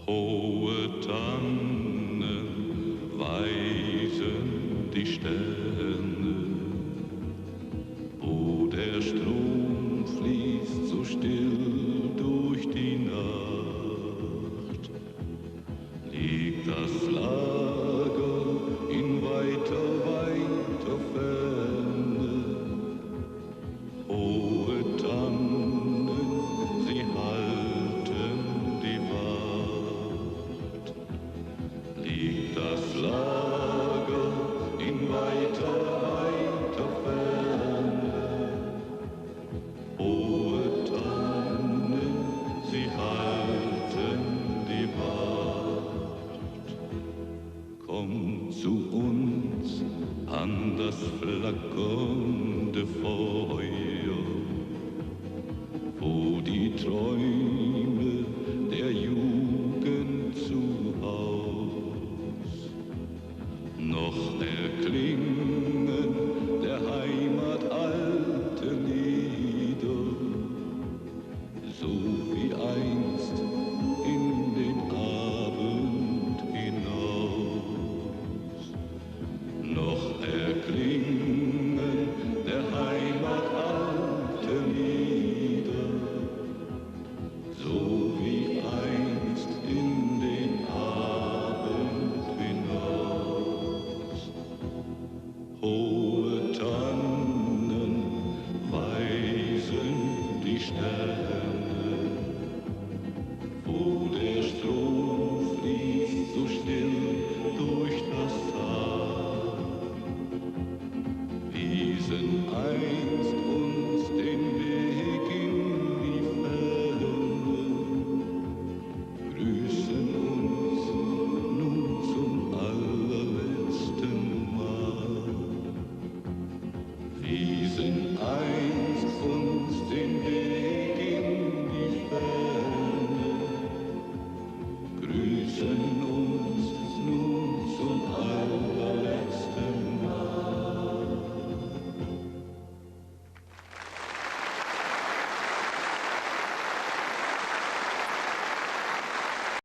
Hohe Tannen weisen die Sterne, wo der Strom fließt so still durch die Nacht, liegt das Lager in weiter, weiter Ferne. Hohe Tannen, sie halten die Wacht, liegt das Lager in weiter, weiter Ferne. Hohe Tannen, sie halten die Wacht. Komm zu uns an das flackernde Feuer, wo die Träume der Jugend zu Haus noch erklingen, der Heimat alte Lieder, so wie einst in den Abend hinaus. Noch erklingen der Heimat alte Lieder, so wie einst in den Abend hinaus. Hohe Tannen weisen die Sterne, wo der Strom fließt so still durch das Tal, wiesen einst uns den Weg in die Ferne, grüßen uns nun zum allerletzten Mal, wiesen einst